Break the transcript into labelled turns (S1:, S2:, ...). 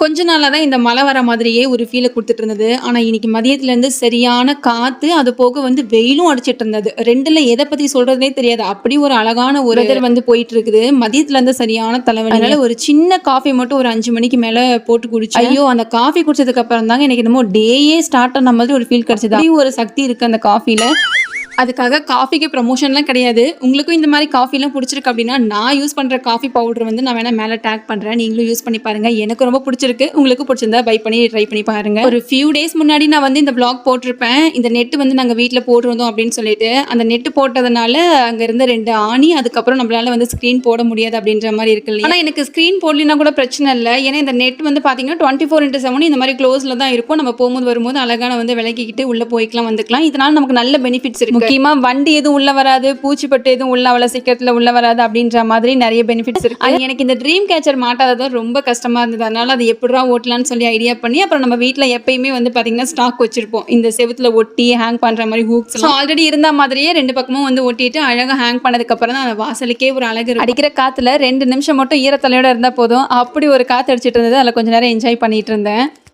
S1: கொஞ்ச நாளா தான் இந்த மழை வர மாதிரியே ஒரு ஃபீல குடுத்துட்டு இருந்தது. ஆனா, இன்னைக்கு மதியத்துலேருந்து சரியான காத்து, அது போக வந்து வெயிலும் அடிச்சிட்டு இருந்தது. 2ல எத பத்தி சொல்றதுன்னே தெரியாது. அப்படி ஒரு அழகான ஒரு வெதர் வந்து போயிட்டு இருக்குது. மதியத்துலேருந்து சரியான தலைவலி. அதனால ஒரு சின்ன காஃபி மட்டும் ஒரு 5 மணிக்கு மேல போட்டு குடிச்சேன். ஐயோ! அந்த காஃபி குடிச்சதுக்கு அப்புறம் தாங்க எனக்கு என்னமோ டேயே ஸ்டார்ட் ஆன மாதிரி ஒரு ஃபீல் கிடைச்சது. அப்படி ஒரு சக்தி இருக்கு அந்த காஃபில. அதுக்காக காஃபிக்கு ப்ரமோஷன்லாம் கிடையாது. உங்களுக்கும் இந்த மாரி காஃபிலாம் புடிச்சிருக்கு அப்டின்னா, நான் யூஸ் பண்ற காஃபி பவுடர் வந்து நான் வேணா மேல டேக் பண்றேன். நீங்களும் யூஸ் பண்ணி பாருங்க. எனக்கு ரொம்ப புடிச்சிருக்கு. உங்களுக்கு புடிச்சிருந்தா பை பண்ணி ட்ரை பண்ணி பாருங்க. ஒரு ஃபியூ டேஸ் முன்னாடி நான் வந்து இந்த வ்ளாக் போட்டிருப்பேன். இந்த நெட் வந்து நாங்க வீட்ல போட்டிருந்தோம் அப்டின்னு சொல்லிட்டு. அந்த நெட் போட்டதுனால அங்க இருந்த 2 ஆணி, அதுக்கப்புறம் நம்மளால வந்து ஸ்க்ரீன் போட முடியாது அப்டின்ற மாரி இருக்கு இல்லையா? ஆனா எனக்கு ஸ்க்ரீன் போடலினா கூட பிரச்சனை இல்ல. ஏன்னா இந்த நெட் வந்து பார்த்தீங்கன்னா 24/7 இந்த மாரி க்ளோஸ்ல தான் இருக்கும். நம்ம போகும்போது வரும்போது அழகா வந்து விலக்கிக்கிட்டு உள்ள போய்க்கலாம் வந்துக்கலாம். இதனால நமக்கு நல்ல பெனிஃபிட்ஸ் இருக்கு. முக்கியமா வண்டி எதுவும் உள்ள வராது, பூச்சிப்பட்டு எதுவும் உள்ள அவ்வளோ சீக்கிரத்துல உள்ள வராது அப்படின்ற மாதிரி நிறைய பெனிஃபிட்ஸ் இருக்கு. எனக்கு இந்த ட்ரீம் கேச்சர் மாட்டாதது ரொம்ப கஷ்டமா இருந்தது. அதனால அது எப்படிடா ஓட்டலாம்னு சொல்லி ஐடியா பண்ணி அப்புறம் நம்ம வீட்ல எப்பயுமே வந்து பாத்தீங்கன்னா ஸ்டாக் வச்சிருப்போம். இந்த செவுத்துல ஒட்டி ஹேங் பண்ற மாதிரி ஹூக்ஸ் ஆல்ரெடி இருந்த மாதிரியே 2 பக்கமும் வந்து ஒட்டிட்டு அழகா ஹேங் பண்ணதுக்கு அப்புறம் தான் அந்த வாசலுக்கே ஒரு அழகு இருக்கும். அடிக்கிற காத்துல 2 நிமிஷம் மட்டும் ஈரத்தலையோட இருந்தா போதும். அப்படி ஒரு காத்து அடிச்சிட்டு இருந்தது. அதில் கொஞ்ச நேரம் என்ஜாய் பண்ணிட்டு இருந்தேன்.